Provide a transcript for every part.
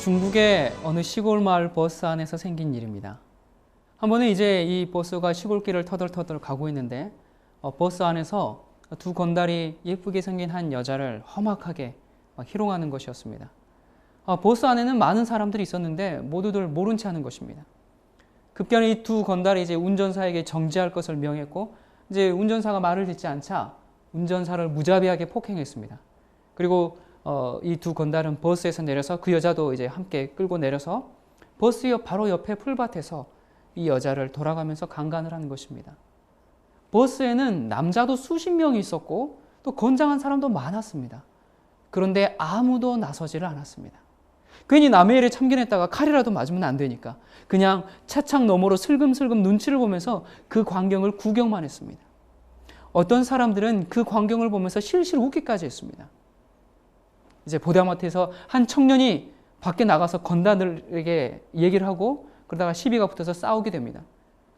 중국의 어느 시골 마을 버스 안에서 생긴 일입니다. 한 번은 이제 이 버스가 시골길을 터덜터덜 가고 있는데 버스 안에서 두 건달이 예쁘게 생긴 한 여자를 험악하게 희롱하는 것이었습니다. 버스 안에는 많은 사람들이 있었는데 모두들 모른 채 하는 것입니다. 급기야 이 두 건달이 이제 운전사에게 정지할 것을 명했고 이제 운전사가 말을 듣지 않자 운전사를 무자비하게 폭행했습니다. 그리고 이 두 건달은 버스에서 내려서 그 여자도 이제 함께 끌고 내려서 버스 바로 옆에 풀밭에서 이 여자를 돌아가면서 강간을 하는 것입니다. 버스에는 남자도 수십 명이 있었고 또 건장한 사람도 많았습니다. 그런데 아무도 나서지를 않았습니다. 괜히 남의 일에 참견했다가 칼이라도 맞으면 안 되니까 그냥 차창 너머로 슬금슬금 눈치를 보면서 그 광경을 구경만 했습니다. 어떤 사람들은 그 광경을 보면서 실실 웃기까지 했습니다. 이제 보다못해서 한 청년이 밖에 나가서 건달들에게 얘기를 하고 그러다가 시비가 붙어서 싸우게 됩니다.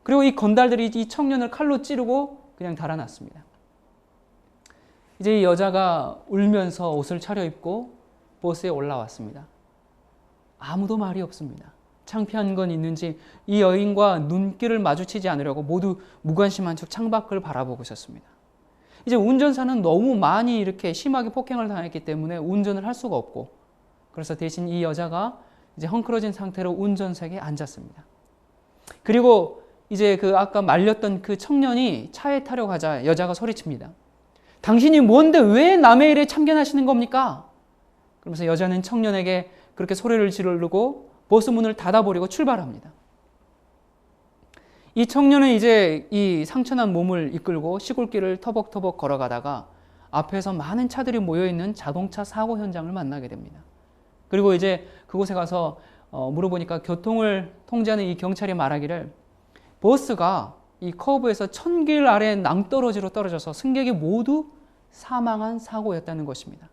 그리고 이 건달들이 이 청년을 칼로 찌르고 그냥 달아났습니다. 이제 이 여자가 울면서 옷을 차려입고 버스에 올라왔습니다. 아무도 말이 없습니다. 창피한 건 있는지 이 여인과 눈길을 마주치지 않으려고 모두 무관심한 척 창밖을 바라보고 있었습니다. 이제 운전사는 너무 많이 이렇게 심하게 폭행을 당했기 때문에 운전을 할 수가 없고 그래서 대신 이 여자가 이제 헝클어진 상태로 운전석에 앉았습니다. 그리고 이제 그 아까 말렸던 그 청년이 차에 타려고 하자 여자가 소리칩니다. 당신이 뭔데 왜 남의 일에 참견하시는 겁니까? 그러면서 여자는 청년에게 그렇게 소리를 지르고 버스 문을 닫아버리고 출발합니다. 이 청년은 이제 이 상처난 몸을 이끌고 시골길을 터벅터벅 걸어가다가 앞에서 많은 차들이 모여있는 자동차 사고 현장을 만나게 됩니다. 그리고 이제 그곳에 가서 물어보니까 교통을 통제하는 이 경찰이 말하기를 버스가 이 커브에서 1000길 아래 낭떠러지로 떨어져서 승객이 모두 사망한 사고였다는 것입니다.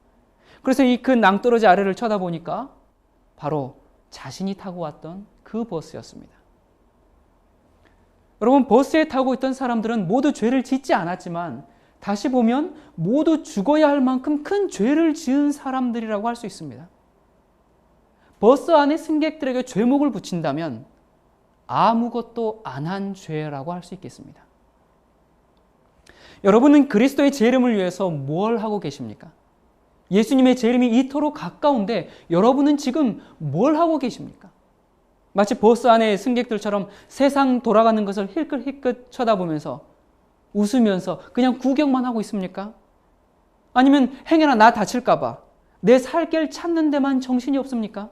그래서 이 그 낭떠러지 아래를 쳐다보니까 바로 자신이 타고 왔던 그 버스였습니다. 여러분, 버스에 타고 있던 사람들은 모두 죄를 짓지 않았지만 다시 보면 모두 죽어야 할 만큼 큰 죄를 지은 사람들이라고 할 수 있습니다. 버스 안에 승객들에게 죄목을 붙인다면 아무것도 안 한 죄라고 할 수 있겠습니다. 여러분은 그리스도의 재림을 위해서 뭘 하고 계십니까? 예수님의 재림이 이토록 가까운데 여러분은 지금 뭘 하고 계십니까? 마치 버스 안의 승객들처럼 세상 돌아가는 것을 힐끗힐끗 쳐다보면서 웃으면서 그냥 구경만 하고 있습니까? 아니면 행여나 나 다칠까 봐 내 살 길 찾는 데만 정신이 없습니까?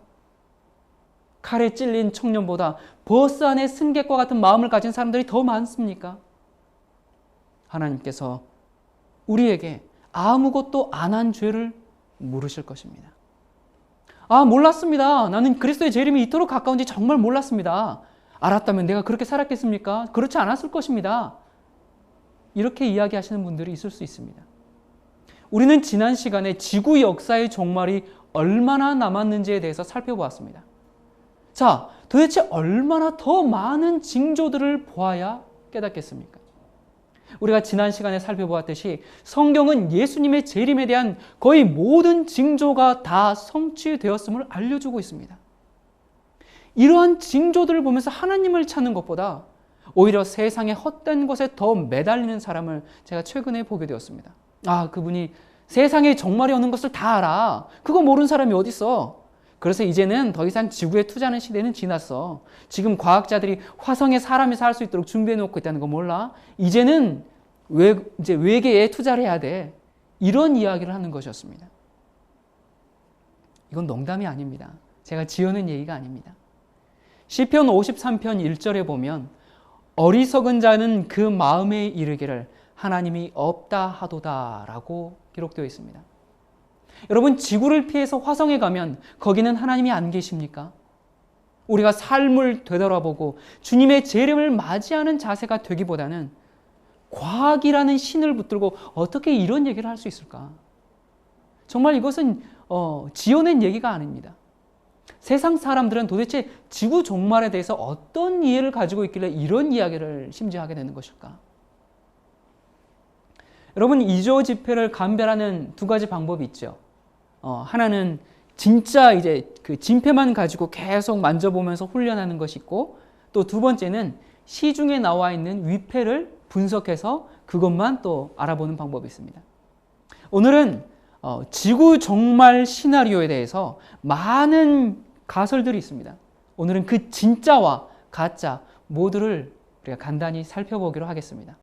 칼에 찔린 청년보다 버스 안의 승객과 같은 마음을 가진 사람들이 더 많습니까? 하나님께서 우리에게 아무것도 안 한 죄를 물으실 것입니다. 몰랐습니다. 나는 그리스도의 재림이 이토록 가까운지 정말 몰랐습니다. 알았다면 내가 그렇게 살았겠습니까? 그렇지 않았을 것입니다. 이렇게 이야기하시는 분들이 있을 수 있습니다. 우리는 지난 시간에 지구 역사의 종말이 얼마나 남았는지에 대해서 살펴보았습니다. 자, 도대체 얼마나 더 많은 징조들을 보아야 깨닫겠습니까? 우리가 지난 시간에 살펴보았듯이 성경은 예수님의 재림에 대한 거의 모든 징조가 다 성취되었음을 알려주고 있습니다. 이러한 징조들을 보면서 하나님을 찾는 것보다 오히려 세상의 헛된 것에 더 매달리는 사람을 제가 최근에 보게 되었습니다. 그분이 세상에 종말이 오는 것을 다 알아. 그거 모르는 사람이 어디 있어? 그래서 이제는 더 이상 지구에 투자하는 시대는 지났어. 지금 과학자들이 화성에 사람이 살 수 있도록 준비해 놓고 있다는 거 몰라? 이제는 이제 외계에 투자를 해야 돼. 이런 이야기를 하는 것이었습니다. 이건 농담이 아닙니다. 제가 지어낸 얘기가 아닙니다. 시편 53편 1절에 보면 어리석은 자는 그 마음에 이르기를 하나님이 없다 하도다 라고 기록되어 있습니다. 여러분, 지구를 피해서 화성에 가면 거기는 하나님이 안 계십니까? 우리가 삶을 되돌아보고 주님의 재림을 맞이하는 자세가 되기보다는 과학이라는 신을 붙들고 어떻게 이런 얘기를 할 수 있을까? 정말 이것은 지어낸 얘기가 아닙니다. 세상 사람들은 도대체 지구 종말에 대해서 어떤 이해를 가지고 있길래 이런 이야기를 심지어 하게 되는 것일까? 여러분, 이조 지폐를 감별하는 두 가지 방법이 있죠. 하나는 진짜 이제 그 진폐만 가지고 계속 만져보면서 훈련하는 것이 있고, 또 두 번째는 시중에 나와 있는 위패를 분석해서 그것만 또 알아보는 방법이 있습니다. 오늘은 지구 종말 시나리오에 대해서 많은 가설들이 있습니다. 오늘은 그 진짜와 가짜 모두를 우리가 간단히 살펴보기로 하겠습니다.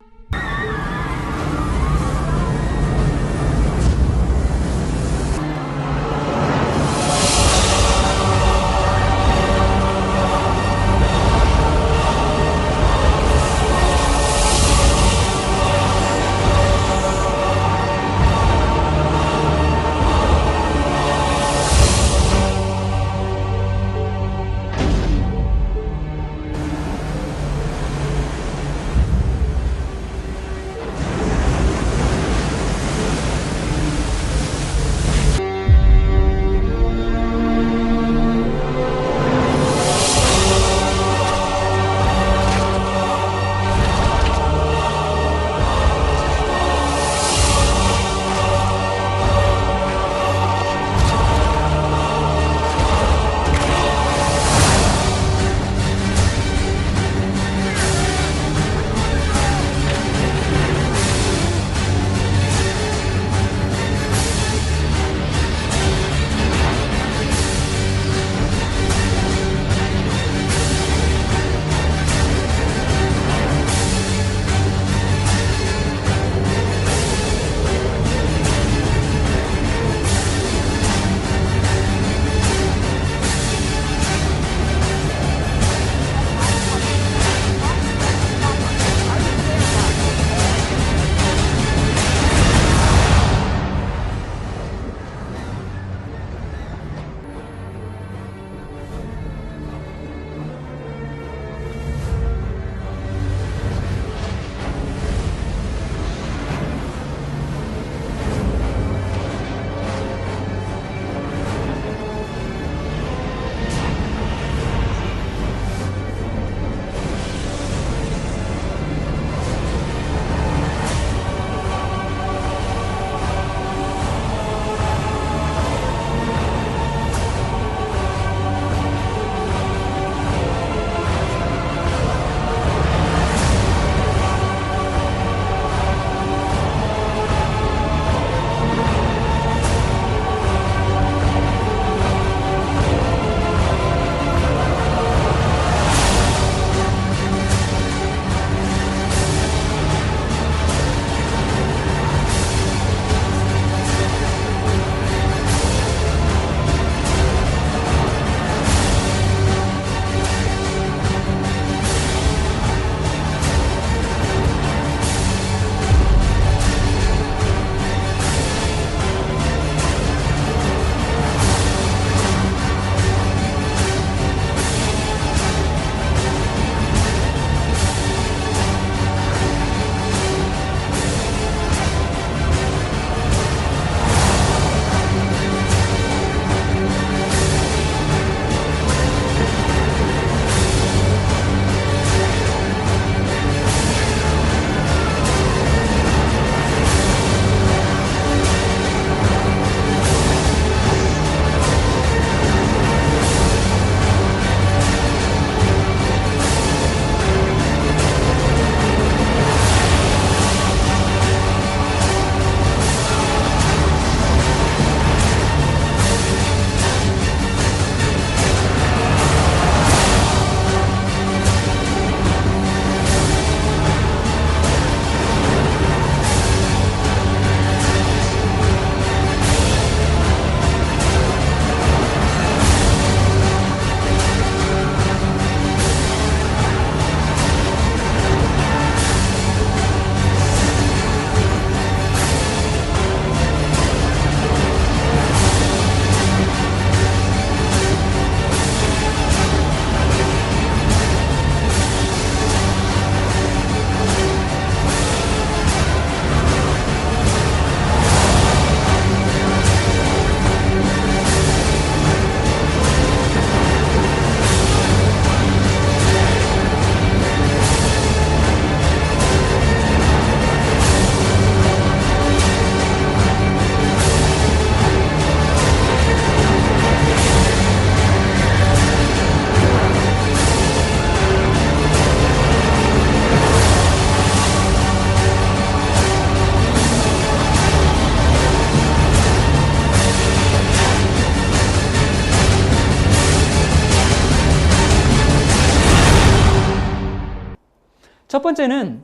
첫 번째는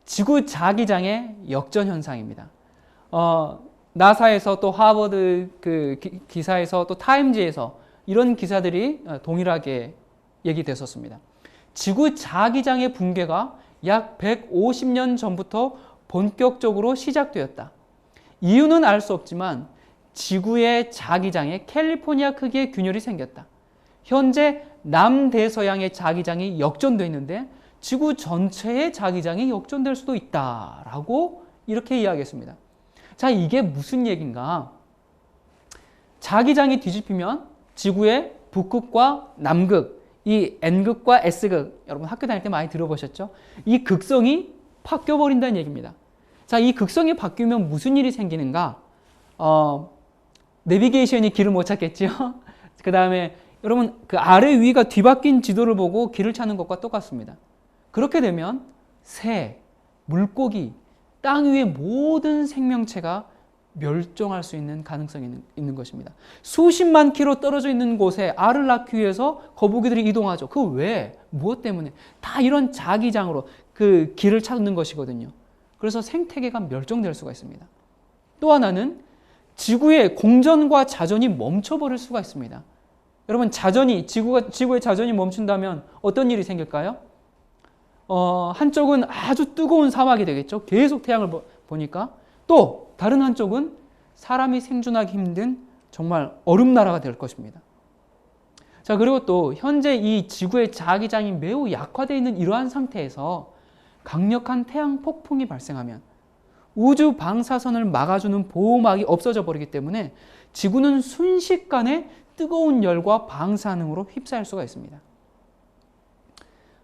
지구 자기장의 역전 현상입니다. 나사에서 또 하버드 그 기사에서 또 타임지에서 이런 기사들이 동일하게 얘기됐었습니다. 지구 자기장의 붕괴가 약 150년 전부터 본격적으로 시작되었다. 이유는 알 수 없지만 지구의 자기장에 캘리포니아 크기의 균열이 생겼다. 현재 남대서양의 자기장이 역전되어 있는데 지구 전체의 자기장이 역전될 수도 있다라고 이렇게 이야기했습니다. 자, 이게 무슨 얘기인가? 자기장이 뒤집히면 지구의 북극과 남극, 이 N극과 S극, 여러분 학교 다닐 때 많이 들어보셨죠? 이 극성이 바뀌어버린다는 얘기입니다. 자, 이 극성이 바뀌면 무슨 일이 생기는가? 내비게이션이 길을 못 찾겠죠? 그 다음에 여러분 그 아래 위가 뒤바뀐 지도를 보고 길을 찾는 것과 똑같습니다. 그렇게 되면 새, 물고기, 땅 위의 모든 생명체가 멸종할 수 있는 가능성이 있는 것입니다. 수십만 킬로 떨어져 있는 곳에 알을 낳기 위해서 거북이들이 이동하죠. 그 왜? 무엇 때문에? 다 이런 자기장으로 그 길을 찾는 것이거든요. 그래서 생태계가 멸종될 수가 있습니다. 또 하나는 지구의 공전과 자전이 멈춰버릴 수가 있습니다. 여러분 지구의 자전이 멈춘다면 어떤 일이 생길까요? 한쪽은 아주 뜨거운 사막이 되겠죠. 계속 태양을 보니까. 또 다른 한쪽은 사람이 생존하기 힘든 정말 얼음나라가 될 것입니다. 자, 그리고 또 현재 이 지구의 자기장이 매우 약화되어 있는 이러한 상태에서 강력한 태양 폭풍이 발생하면 우주 방사선을 막아주는 보호막이 없어져 버리기 때문에 지구는 순식간에 뜨거운 열과 방사능으로 휩싸일 수가 있습니다.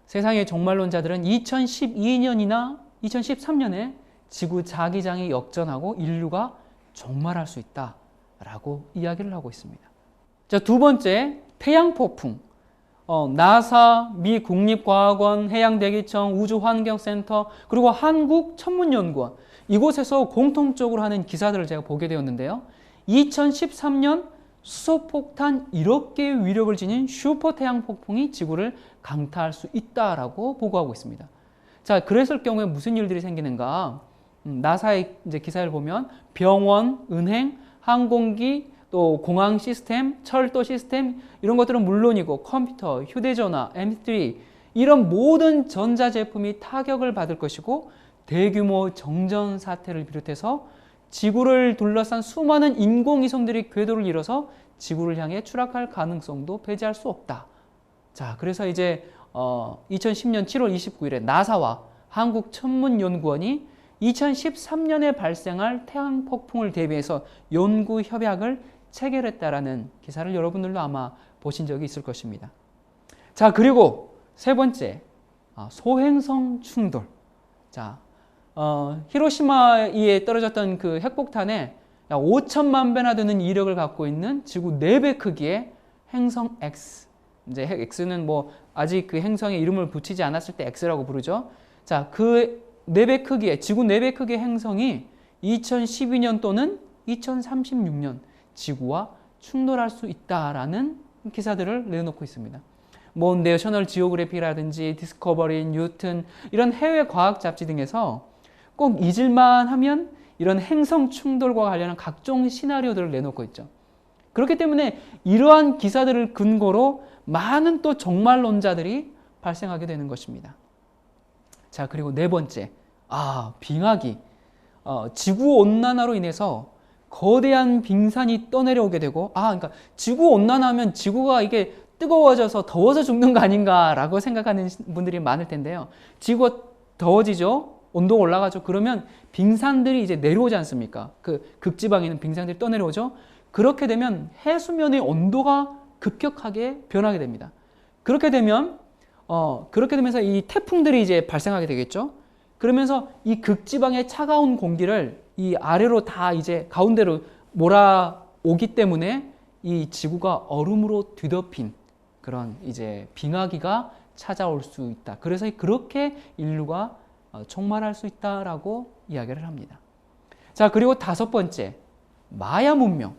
세상의 종말론자들은 2012년이나 2013년에 지구 자기장이 역전하고 인류가 종말할 수 있다라고 이야기를 하고 있습니다. 자, 두 번째, 태양폭풍. 나사, 미 국립과학원, 해양대기청, 우주환경센터, 그리고 한국천문연구원, 이곳에서 공통적으로 하는 기사들을 제가 보게 되었는데요. 2013년 수소폭탄 1억 개의 위력을 지닌 슈퍼태양폭풍이 지구를 강타할 수 있다라고 보고하고 있습니다. 자, 그랬을 경우에 무슨 일들이 생기는가? 나사의 이제 기사를 보면 병원, 은행, 항공기, 또 공항 시스템, 철도 시스템 이런 것들은 물론이고 컴퓨터, 휴대전화, MP3 이런 모든 전자제품이 타격을 받을 것이고 대규모 정전 사태를 비롯해서 지구를 둘러싼 수많은 인공위성들이 궤도를 잃어서 지구를 향해 추락할 가능성도 배제할 수 없다. 자, 그래서 이제 2010년 7월 29일에 나사와 한국천문연구원이 2013년에 발생할 태양 폭풍을 대비해서 연구 협약을 체결했다라는 기사를 여러분들도 아마 보신 적이 있을 것입니다. 자, 그리고 세 번째, 소행성 충돌. 자, 히로시마에 떨어졌던 그 핵폭탄에 약 5천만 배나 되는 이력을 갖고 있는 지구 4배 크기의 행성 X. 이제 X는 뭐 아직 그 행성에 이름을 붙이지 않았을 때 X라고 부르죠. 자, 그 4배 크기의 지구 4배 크기의 행성이 2012년 또는 2036년 지구와 충돌할 수 있다라는 기사들을 내놓고 있습니다. 뭐 내셔널 지오그래피라든지 디스커버리, 뉴튼 이런 해외 과학 잡지 등에서 꼭 잊을만 하면 이런 행성 충돌과 관련한 각종 시나리오들을 내놓고 있죠. 그렇기 때문에 이러한 기사들을 근거로 많은 또 종말론자들이 발생하게 되는 것입니다. 자, 그리고 네 번째, 빙하기. 지구온난화로 인해서 거대한 빙산이 떠내려오게 되고, 그러니까 지구온난화하면 지구가 이게 뜨거워져서 더워서 죽는 거 아닌가라고 생각하는 분들이 많을 텐데요. 지구가 더워지죠? 온도가 올라가죠? 그러면 빙산들이 이제 내려오지 않습니까? 그 극지방에 있는 빙산들이 떠내려오죠? 그렇게 되면 해수면의 온도가 급격하게 변하게 됩니다. 그렇게 되면서 이 태풍들이 이제 발생하게 되겠죠? 그러면서 이 극지방의 차가운 공기를 이 아래로 다 이제 가운데로 몰아오기 때문에 이 지구가 얼음으로 뒤덮인 그런 이제 빙하기가 찾아올 수 있다. 그래서 그렇게 인류가 종말할 수 있다라고 이야기를 합니다. 자, 그리고 다섯 번째, 마야 문명.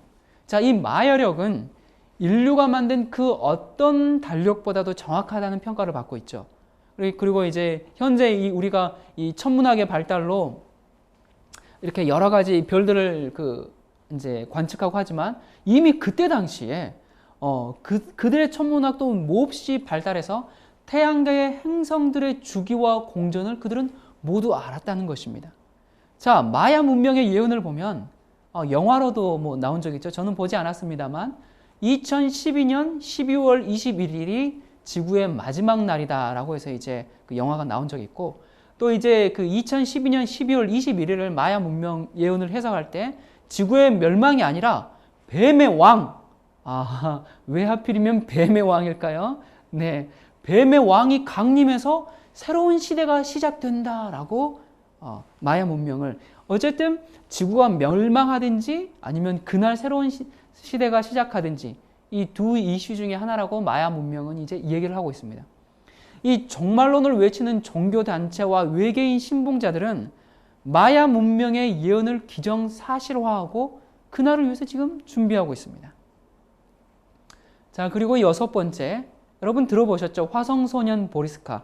자, 이 마야력은 인류가 만든 그 어떤 달력보다도 정확하다는 평가를 받고 있죠. 그리고 이제 현재 우리가 이 천문학의 발달로 이렇게 여러 가지 별들을 이제 관측하고 하지만 이미 그때 당시에 그들의 천문학도 몹시 발달해서 태양계의 행성들의 주기와 공전을 그들은 모두 알았다는 것입니다. 자, 마야 문명의 예언을 보면 영화로도 뭐 나온 적 있죠. 저는 보지 않았습니다만 2012년 12월 21일이 지구의 마지막 날이다라고 해서 이제 그 영화가 나온 적이 있고, 또 이제 그 2012년 12월 21일을 마야 문명 예언을 해석할 때 지구의 멸망이 아니라 뱀의 왕. 왜 하필이면 뱀의 왕일까요? 네, 뱀의 왕이 강림해서 새로운 시대가 시작된다라고 마야 문명을, 어쨌든 지구가 멸망하든지 아니면 그날 새로운 시대가 시작하든지 이 두 이슈 중에 하나라고 마야 문명은 이제 얘기를 하고 있습니다. 이 종말론을 외치는 종교단체와 외계인 신봉자들은 마야 문명의 예언을 기정사실화하고 그날을 위해서 지금 준비하고 있습니다. 자, 그리고 여섯 번째, 여러분 들어보셨죠? 화성소년 보리스카.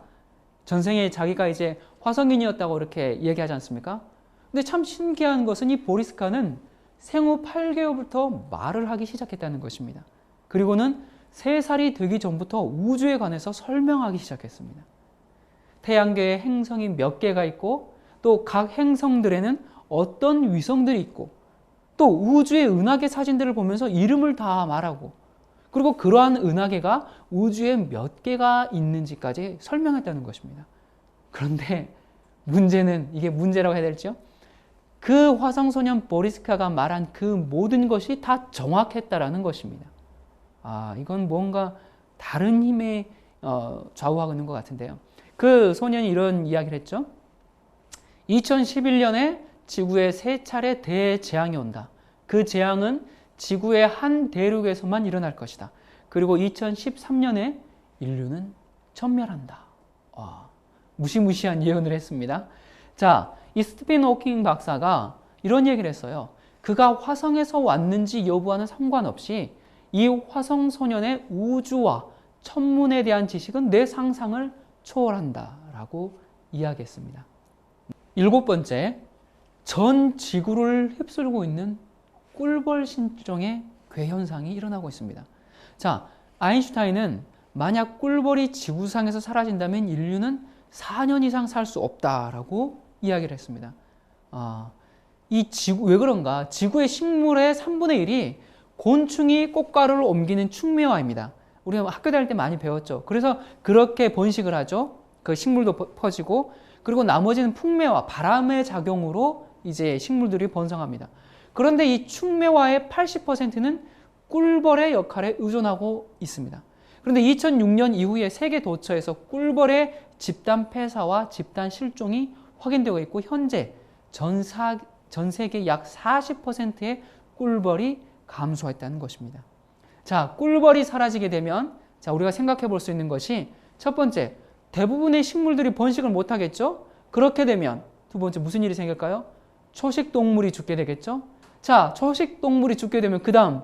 전생에 자기가 이제 화성인이었다고 이렇게 얘기하지 않습니까? 근데 참 신기한 것은 이 보리스카는 생후 8개월부터 말을 하기 시작했다는 것입니다. 그리고는 3살이 되기 전부터 우주에 관해서 설명하기 시작했습니다. 태양계에 행성이 몇 개가 있고 또 각 행성들에는 어떤 위성들이 있고 또 우주의 은하계 사진들을 보면서 이름을 다 말하고, 그리고 그러한 은하계가 우주에 몇 개가 있는지까지 설명했다는 것입니다. 그런데 문제는, 이게 문제라고 해야 될지요? 그 화성소년 보리스카가 말한 그 모든 것이 다 정확했다라는 것입니다. 이건 뭔가 다른 힘에 좌우하고 있는 것 같은데요. 그 소년이 이런 이야기를 했죠. 2011년에 지구에 3차례 대재앙이 온다. 그 재앙은 지구의 한 대륙에서만 일어날 것이다. 그리고 2013년에 인류는 전멸한다. 무시무시한 예언을 했습니다. 자, 이 스티븐 호킹 박사가 이런 얘기를 했어요. 그가 화성에서 왔는지 여부와는 상관없이 이 화성 소년의 우주와 천문에 대한 지식은 내 상상을 초월한다라고 이야기했습니다. 7번째, 전 지구를 휩쓸고 있는 꿀벌 신종의 괴현상이 일어나고 있습니다. 자, 아인슈타인은 만약 꿀벌이 지구상에서 사라진다면 인류는 4년 이상 살 수 없다라고 이야기를 했습니다. 이 지구, 왜 그런가? 지구의 식물의 3분의 1이 곤충이 꽃가루를 옮기는 충매화입니다. 우리가 학교 다닐 때 많이 배웠죠. 그래서 그렇게 번식을 하죠. 그 식물도 퍼지고, 그리고 나머지는 풍매화, 바람의 작용으로 이제 식물들이 번성합니다. 그런데 이 충매화의 80%는 꿀벌의 역할에 의존하고 있습니다. 그런데 2006년 이후에 세계 도처에서 꿀벌의 집단 폐사와 집단 실종이 확인되고 있고, 현재 전 세계 약 40%의 꿀벌이 감소했다는 것입니다. 자, 꿀벌이 사라지게 되면 우리가 생각해 볼 수 있는 것이, 첫 번째, 대부분의 식물들이 번식을 못 하겠죠? 그렇게 되면 두 번째, 무슨 일이 생길까요? 초식 동물이 죽게 되겠죠? 자, 초식 동물이 죽게 되면 그 다음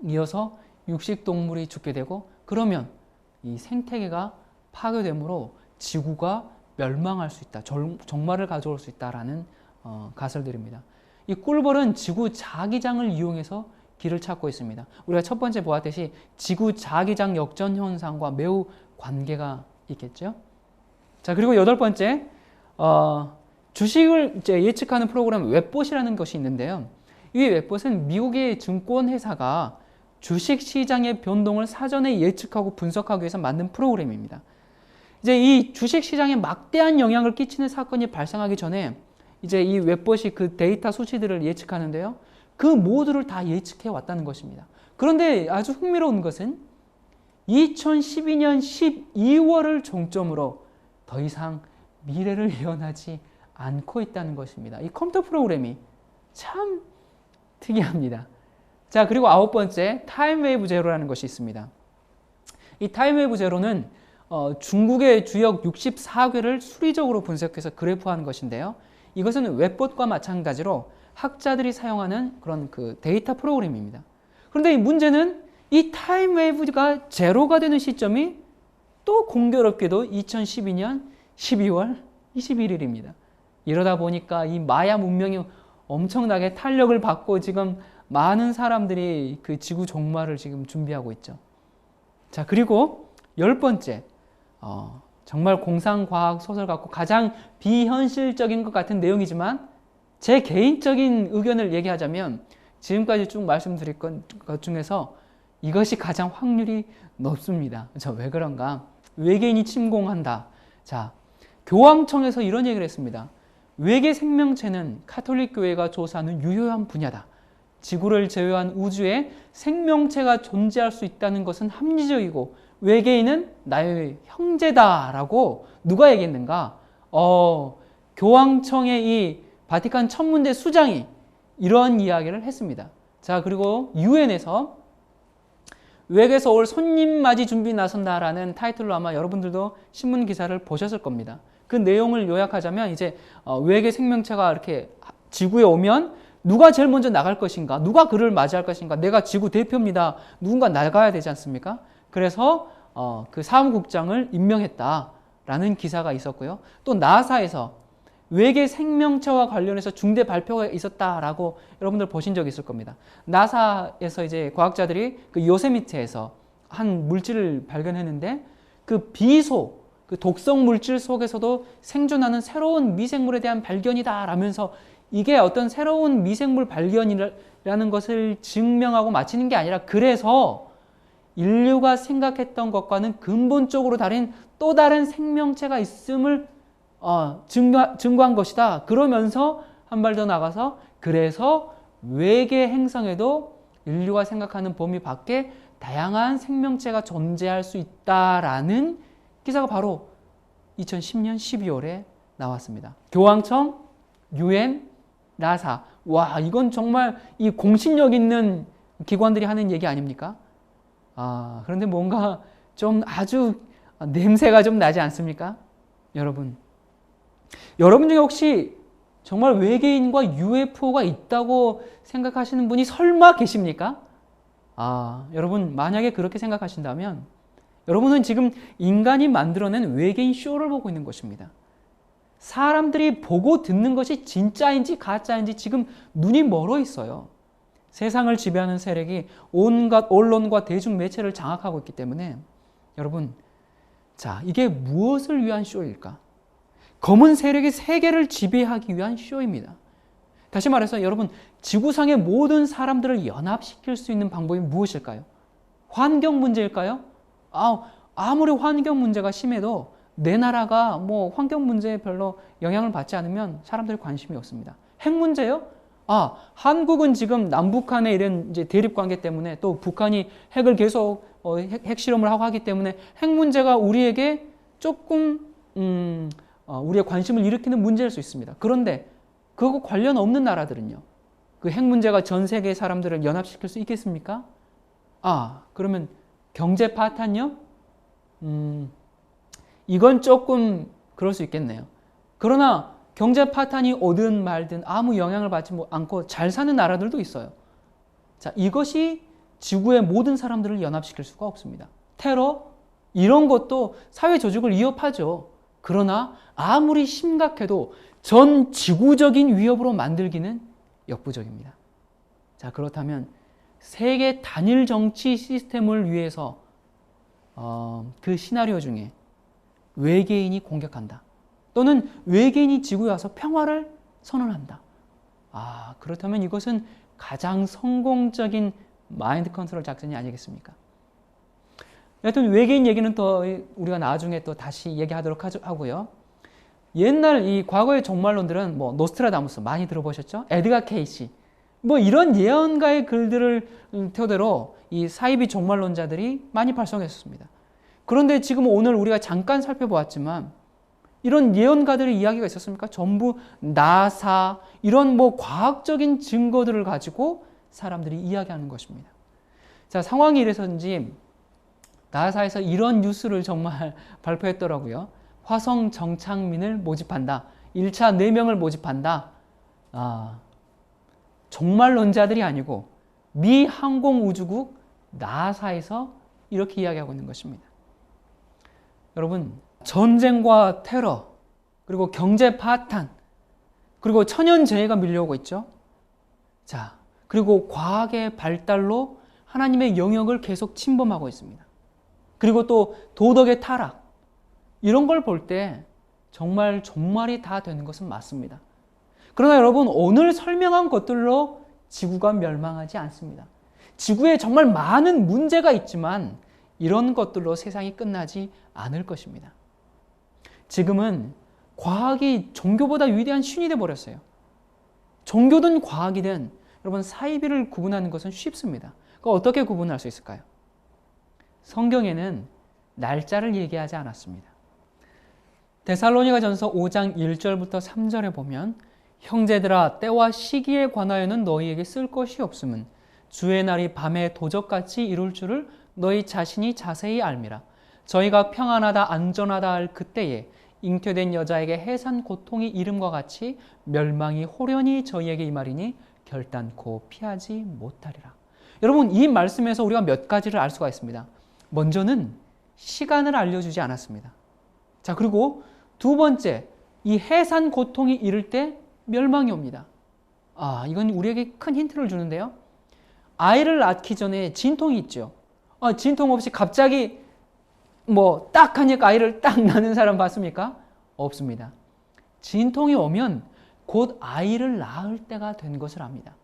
이어서 육식 동물이 죽게 되고, 그러면 이 생태계가 파괴되므로 지구가 멸망할 수 있다, 종말을 가져올 수 있다라는 가설들입니다. 이 꿀벌은 지구 자기장을 이용해서 길을 찾고 있습니다. 우리가 첫 번째 보았듯이 지구 자기장 역전 현상과 매우 관계가 있겠죠. 자, 그리고 8번째, 주식을 이제 예측하는 프로그램 웹봇이라는 것이 있는데요. 이 웹봇은 미국의 증권회사가 주식 시장의 변동을 사전에 예측하고 분석하기 위해서 만든 프로그램입니다. 이제 이 주식 시장에 막대한 영향을 끼치는 사건이 발생하기 전에 이제 이 웹봇이 그 데이터 수치들을 예측하는데요. 그 모두를 다 예측해 왔다는 것입니다. 그런데 아주 흥미로운 것은 2012년 12월을 종점으로 더 이상 미래를 예언하지 않고 있다는 것입니다. 이 컴퓨터 프로그램이 참 특이합니다. 자, 그리고 9번째, 타임웨이브 제로라는 것이 있습니다. 이 타임웨이브 제로는 중국의 주역 64개를 수리적으로 분석해서 그래프화한 것인데요. 이것은 웹봇과 마찬가지로 학자들이 사용하는 그런 그 데이터 프로그램입니다. 그런데 이 문제는 이 타임웨이브가 제로가 되는 시점이 또 공교롭게도 2012년 12월 21일입니다. 이러다 보니까 이 마야 문명이 엄청나게 탄력을 받고 지금 많은 사람들이 그 지구 종말을 지금 준비하고 있죠. 자, 그리고 10번째, 정말 공상과학 소설 같고 가장 비현실적인 것 같은 내용이지만 제 개인적인 의견을 얘기하자면 지금까지 쭉 말씀드릴 것 중에서 이것이 가장 확률이 높습니다. 왜 그런가? 외계인이 침공한다. 자, 교황청에서 이런 얘기를 했습니다. 외계 생명체는 가톨릭 교회가 조사하는 유효한 분야다. 지구를 제외한 우주에 생명체가 존재할 수 있다는 것은 합리적이고 외계인은 나의 형제다라고 누가 얘기했는가? 교황청의 이 바티칸 천문대 수장이 이런 이야기를 했습니다. 자, 그리고 유엔에서 외계에서 올 손님 맞이 준비 나선다라는 타이틀로 아마 여러분들도 신문 기사를 보셨을 겁니다. 그 내용을 요약하자면 이제 외계 생명체가 이렇게 지구에 오면 누가 제일 먼저 나갈 것인가? 누가 그를 맞이할 것인가? 내가 지구 대표입니다. 누군가 나가야 되지 않습니까? 그래서 그 사무국장을 임명했다라는 기사가 있었고요. 또 나사에서 외계 생명체와 관련해서 중대 발표가 있었다라고 여러분들 보신 적이 있을 겁니다. 나사에서 이제 과학자들이 그 요세미트에서 한 물질을 발견했는데 그 비소, 그 독성 물질 속에서도 생존하는 새로운 미생물에 대한 발견이다라면서 이게 어떤 새로운 미생물 발견이라는 것을 증명하고 마치는 게 아니라 그래서 인류가 생각했던 것과는 근본적으로 다른 또 다른 생명체가 있음을 증거한 것이다. 그러면서 한 발 더 나가서 그래서 외계 행성에도 인류가 생각하는 범위 밖에 다양한 생명체가 존재할 수 있다라는 기사가 바로 2010년 12월에 나왔습니다. 교황청, 유엔, 나사. 와, 이건 정말 이 공신력 있는 기관들이 하는 얘기 아닙니까? 그런데 뭔가 좀 아주 냄새가 좀 나지 않습니까? 여러분 중에 혹시 정말 외계인과 UFO가 있다고 생각하시는 분이 설마 계십니까? 여러분 만약에 그렇게 생각하신다면 여러분은 지금 인간이 만들어낸 외계인 쇼를 보고 있는 것입니다. 사람들이 보고 듣는 것이 진짜인지 가짜인지 지금 눈이 멀어 있어요. 세상을 지배하는 세력이 온갖 언론과 대중매체를 장악하고 있기 때문에 여러분, 자, 이게 무엇을 위한 쇼일까? 검은 세력이 세계를 지배하기 위한 쇼입니다. 다시 말해서 여러분, 지구상의 모든 사람들을 연합시킬 수 있는 방법이 무엇일까요? 환경 문제일까요? 아무리 환경 문제가 심해도 내 나라가 뭐 환경 문제에 별로 영향을 받지 않으면 사람들이 관심이 없습니다. 핵 문제요? 한국은 지금 남북한의 이런 이제 대립 관계 때문에 또 북한이 핵을 계속 핵 실험을 하고 하기 때문에 핵 문제가 우리에게 조금 우리의 관심을 일으키는 문제일 수 있습니다. 그런데 그거 관련 없는 나라들은요. 그 핵 문제가 전 세계 사람들을 연합시킬 수 있겠습니까? 그러면 경제 파탄요? 이건 조금 그럴 수 있겠네요. 그러나 경제 파탄이 오든 말든 아무 영향을 받지 않고 잘 사는 나라들도 있어요. 자, 이것이 지구의 모든 사람들을 연합시킬 수가 없습니다. 테러? 이런 것도 사회 조직을 위협하죠. 그러나 아무리 심각해도 전 지구적인 위협으로 만들기는 역부족입니다. 자, 그렇다면 세계 단일 정치 시스템을 위해서 그 시나리오 중에 외계인이 공격한다. 또는 외계인이 지구에 와서 평화를 선언한다. 그렇다면 이것은 가장 성공적인 마인드 컨트롤 작전이 아니겠습니까? 여튼 외계인 얘기는 또 우리가 나중에 또 다시 얘기하도록 하고요. 옛날 이 과거의 종말론들은 뭐 노스트라다무스 많이 들어보셨죠? 에드가 케이시 뭐 이런 예언가의 글들을 토대로 이 사이비 종말론자들이 많이 발송했었습니다. 그런데 지금 오늘 우리가 잠깐 살펴보았지만 이런 예언가들의 이야기가 있었습니까? 전부 나사 이런 뭐 과학적인 증거들을 가지고 사람들이 이야기하는 것입니다. 자, 상황이 이래서인지 나사에서 이런 뉴스를 정말 발표했더라고요. 화성 정착민을 모집한다. 1차 4명을 모집한다. 종말론자들이 아니고 미 항공우주국 나사에서 이렇게 이야기하고 있는 것입니다. 여러분, 전쟁과 테러, 그리고 경제 파탄, 그리고 천연재해가 밀려오고 있죠. 자, 그리고 과학의 발달로 하나님의 영역을 계속 침범하고 있습니다. 그리고 또 도덕의 타락, 이런 걸 볼 때 정말 종말이 다 되는 것은 맞습니다. 그러나 여러분, 오늘 설명한 것들로 지구가 멸망하지 않습니다. 지구에 정말 많은 문제가 있지만 이런 것들로 세상이 끝나지 않을 것입니다. 지금은 과학이 종교보다 위대한 신이 되어버렸어요. 종교든 과학이든 여러분, 사이비를 구분하는 것은 쉽습니다. 그거 어떻게 구분할 수 있을까요? 성경에는 날짜를 얘기하지 않았습니다. 데살로니가전서 5장 1절부터 3절에 보면 형제들아, 때와 시기에 관하여는 너희에게 쓸 것이 없음은 주의 날이 밤에 도적같이 이룰 줄을 너희 자신이 자세히 알미라. 저희가 평안하다 안전하다 할 그때에 잉태된 여자에게 해산 고통이 이름과 같이 멸망이 호련히 저희에게 임하리니 결단코 피하지 못하리라. 여러분, 이 말씀에서 우리가 몇 가지를 알 수가 있습니다. 먼저는 시간을 알려주지 않았습니다. 자, 그리고 두 번째, 이 해산 고통이 이를 때 멸망이 옵니다. 이건 우리에게 큰 힌트를 주는데요. 아이를 낳기 전에 진통이 있죠. 진통 없이 갑자기 딱 하니까 아이를 딱 낳는 사람 봤습니까? 없습니다. 진통이 오면 곧 아이를 낳을 때가 된 것을 압니다.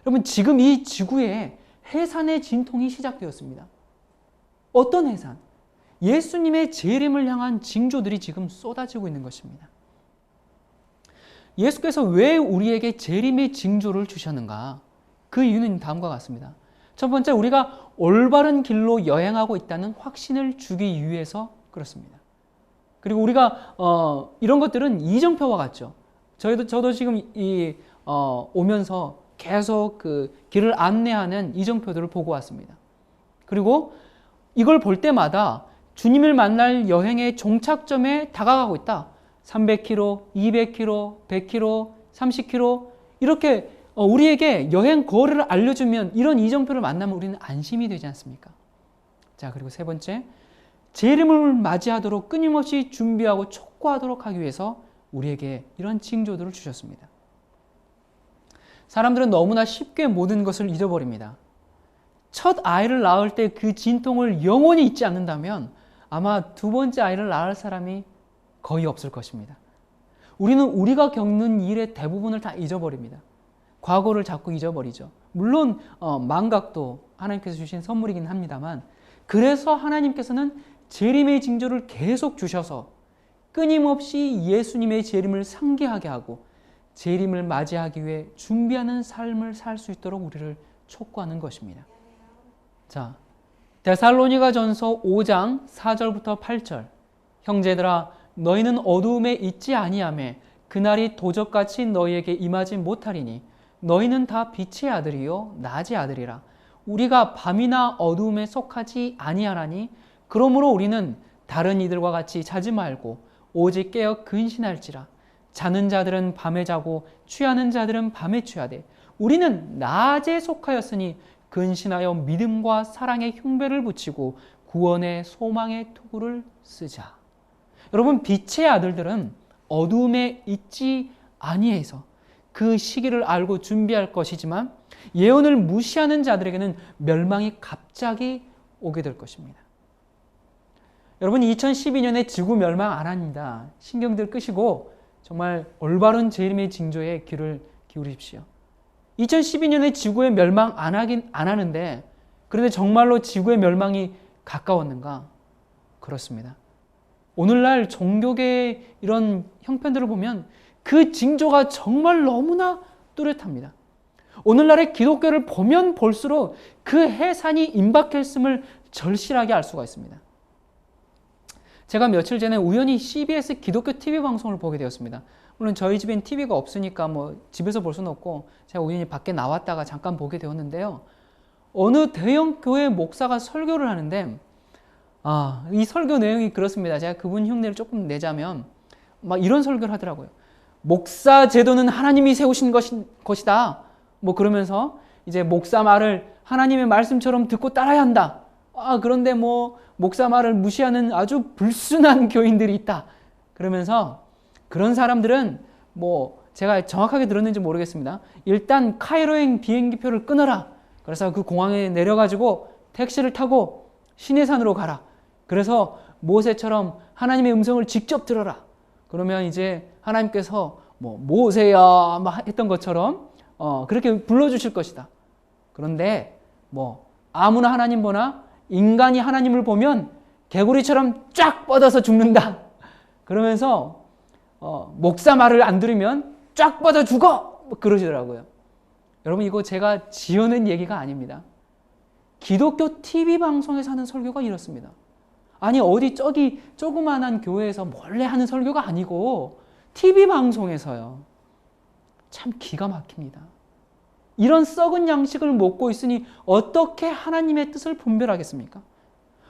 여러분, 지금 이 지구에 해산의 진통이 시작되었습니다. 어떤 해산? 예수님의 재림을 향한 징조들이 지금 쏟아지고 있는 것입니다. 예수께서 왜 우리에게 재림의 징조를 주셨는가? 그 이유는 다음과 같습니다. 첫 번째, 우리가 올바른 길로 여행하고 있다는 확신을 주기 위해서 그렇습니다. 그리고 우리가 이런 것들은 이정표와 같죠. 저도 지금 오면서 계속 그 길을 안내하는 이정표들을 보고 왔습니다. 그리고 이걸 볼 때마다 주님을 만날 여행의 종착점에 다가가고 있다. 300km, 200km, 100km, 30km 이렇게 우리에게 여행 거리를 알려주면 이런 이정표를 만나면 우리는 안심이 되지 않습니까? 자, 그리고 세 번째, 재림을 맞이하도록 끊임없이 준비하고 촉구하도록 하기 위해서 우리에게 이런 징조들을 주셨습니다. 사람들은 너무나 쉽게 모든 것을 잊어버립니다. 첫 아이를 낳을 때 그 진통을 영원히 잊지 않는다면 아마 두 번째 아이를 낳을 사람이 거의 없을 것입니다. 우리는 우리가 겪는 일의 대부분을 다 잊어버립니다. 과거를 자꾸 잊어버리죠. 물론 망각도 하나님께서 주신 선물이긴 합니다만, 그래서 하나님께서는 재림의 징조를 계속 주셔서 끊임없이 예수님의 재림을 상기하게 하고 재림을 맞이하기 위해 준비하는 삶을 살 수 있도록 우리를 촉구하는 것입니다. 자, 데살로니가전서 5장 4절부터 8절. 형제들아, 너희는 어두움에 있지 아니하며 그날이 도적같이 너희에게 임하지 못하리니 너희는 다 빛의 아들이요 낮의 아들이라. 우리가 밤이나 어두움에 속하지 아니하나니 그러므로 우리는 다른 이들과 같이 자지 말고 오직 깨어 근신할지라. 자는 자들은 밤에 자고 취하는 자들은 밤에 취하되 우리는 낮에 속하였으니 근신하여 믿음과 사랑의 흉배를 붙이고 구원의 소망의 투구를 쓰자. 여러분, 빛의 아들들은 어두움에 있지 아니해서 그 시기를 알고 준비할 것이지만 예언을 무시하는 자들에게는 멸망이 갑자기 오게 될 것입니다. 여러분, 2012년에 지구 멸망 안 합니다. 신경들 끄시고 정말 올바른 재림의 징조에 귀를 기울이십시오. 2012년에 지구의 멸망 안 하는데, 그런데 정말로 지구의 멸망이 가까웠는가? 그렇습니다. 오늘날 종교계의 이런 형편들을 보면 그 징조가 정말 너무나 뚜렷합니다. 오늘날의 기독교를 보면 볼수록 그 해산이 임박했음을 절실하게 알 수가 있습니다. 제가 며칠 전에 우연히 CBS 기독교 TV 방송을 보게 되었습니다. 물론 저희 집엔 TV가 없으니까 집에서 볼 수는 없고 제가 우연히 밖에 나왔다가 잠깐 보게 되었는데요. 어느 대형 교회 목사가 설교를 하는데 이 설교 내용이 그렇습니다. 제가 그분 흉내를 조금 내자면 이런 설교를 하더라고요. 목사 제도는 하나님이 세우신 것이다. 그러면서 이제 목사 말을 하나님의 말씀처럼 듣고 따라야 한다. 그런데 뭐 목사 말을 무시하는 아주 불순한 교인들이 있다. 그러면서 그런 사람들은 뭐 제가 정확하게 들었는지 모르겠습니다. 일단 카이로행 비행기표를 끊어라. 그래서 그 공항에 내려가지고 택시를 타고 시내산으로 가라. 그래서 모세처럼 하나님의 음성을 직접 들어라. 그러면 이제 하나님께서 뭐 모세야 막 했던 것처럼 그렇게 불러주실 것이다. 그런데 뭐 아무나 하나님 보나 인간이 하나님을 보면 개구리처럼 쫙 뻗어서 죽는다. 그러면서 목사 말을 안 들으면 쫙 뻗어 죽어. 그러시더라고요. 여러분 이거 제가 지어낸 얘기가 아닙니다. 기독교 TV 방송에서 하는 설교가 이렇습니다. 아니 어디 저기 조그만한 교회에서 몰래 하는 설교가 아니고 TV 방송에서요. 참 기가 막힙니다. 이런 썩은 양식을 먹고 있으니 어떻게 하나님의 뜻을 분별하겠습니까?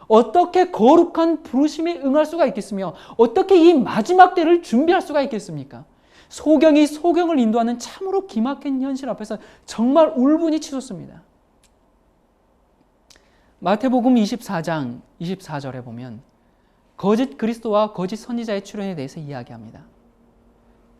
어떻게 거룩한 부르심에 응할 수가 있겠으며 어떻게 이 마지막 때를 준비할 수가 있겠습니까? 소경이 소경을 인도하는 참으로 기막힌 현실 앞에서 정말 울분이 치솟습니다. 마태복음 24장 24절에 보면 거짓 그리스도와 거짓 선지자의 출현에 대해서 이야기합니다.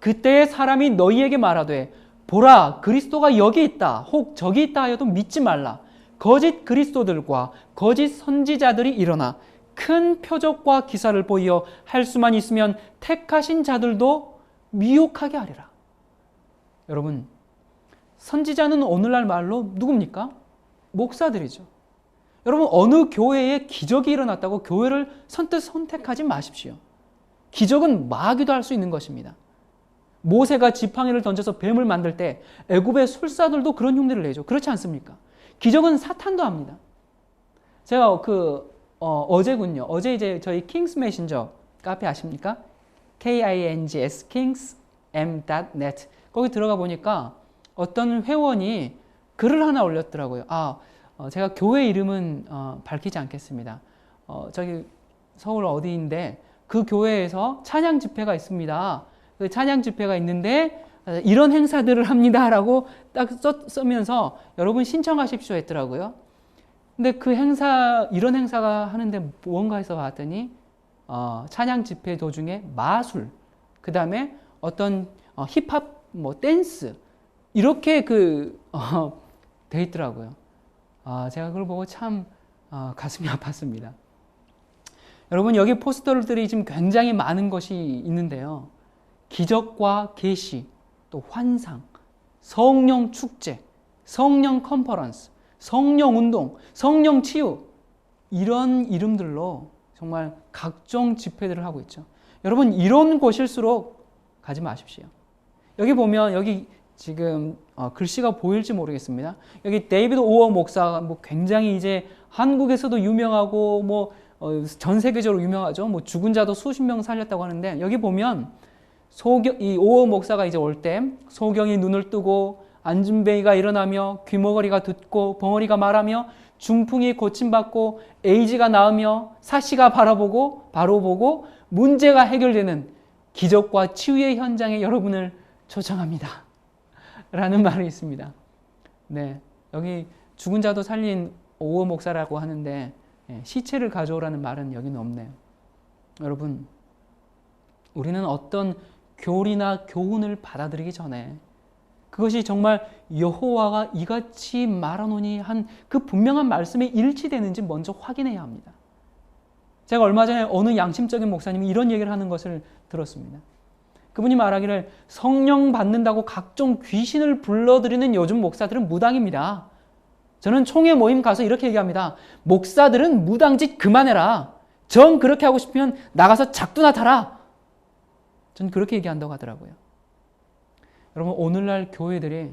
그때의 사람이 너희에게 말하되 보라 그리스도가 여기 있다 혹 저기 있다 하여도 믿지 말라. 거짓 그리스도들과 거짓 선지자들이 일어나 큰 표적과 기사를 보이어 할 수만 있으면 택하신 자들도 미혹하게 하리라. 여러분 선지자는 오늘날 말로 누굽니까? 목사들이죠. 여러분 어느 교회에 기적이 일어났다고 교회를 선뜻 선택하지 마십시오. 기적은 마귀도 할 수 있는 것입니다. 모세가 지팡이를 던져서 뱀을 만들 때 애굽의 술사들도 그런 흉내를 내죠. 그렇지 않습니까? 기적은 사탄도 합니다. 제가 어제군요. 어제 이제 저희 킹스 메신저 카페 아십니까? KINGS kingsm.net 거기 들어가 보니까 어떤 회원이 글을 하나 올렸더라고요. 제가 교회 이름은 밝히지 않겠습니다. 저기 서울 어디인데 그 교회에서 찬양 집회가 있습니다. 그 찬양 집회가 있는데 이런 행사들을 합니다라고 딱 쓰면서 여러분 신청하십시오 했더라고요. 근데 그 이런 행사가 하는데 뭔가 해서 봤더니 찬양 집회 도중에 마술, 그 다음에 어떤 힙합, 댄스 이렇게 돼 있더라고요. 제가 그걸 보고 참 가슴이 아팠습니다. 여러분 여기 포스터들이 지금 굉장히 많은 것이 있는데요. 기적과 계시, 또 환상, 성령 축제, 성령 컨퍼런스, 성령 운동, 성령 치유 이런 이름들로 정말 각종 집회들을 하고 있죠. 여러분 이런 곳일수록 가지 마십시오. 여기 보면 여기 지금 글씨가 보일지 모르겠습니다. 여기 데이비드 오어 목사가 굉장히 이제 한국에서도 유명하고 전 세계적으로 유명하죠. 죽은 자도 수십 명 살렸다고 하는데 여기 보면 이 오어 목사가 이제 올 때 소경이 눈을 뜨고 안진뱅이가 일어나며 귀머거리가 듣고 벙어리가 말하며 중풍이 고침받고 에이즈가 나으며 사시가 바로 보고 문제가 해결되는 기적과 치유의 현장에 여러분을 초청합니다. 라는 말이 있습니다. 네, 여기 죽은 자도 살린 오어 목사라고 하는데 시체를 가져오라는 말은 여기는 없네요. 여러분, 우리는 어떤 교리나 교훈을 받아들이기 전에 그것이 정말 여호와가 이같이 말하노니 한 그 분명한 말씀에 일치되는지 먼저 확인해야 합니다. 제가 얼마 전에 어느 양심적인 목사님이 이런 얘기를 하는 것을 들었습니다. 그분이 말하기를 성령 받는다고 각종 귀신을 불러들이는 요즘 목사들은 무당입니다. 저는 총회 모임 가서 이렇게 얘기합니다. 목사들은 무당짓 그만해라. 정 그렇게 하고 싶으면 나가서 작두나 타라. 전 그렇게 얘기한다고 하더라고요. 여러분 오늘날 교회들이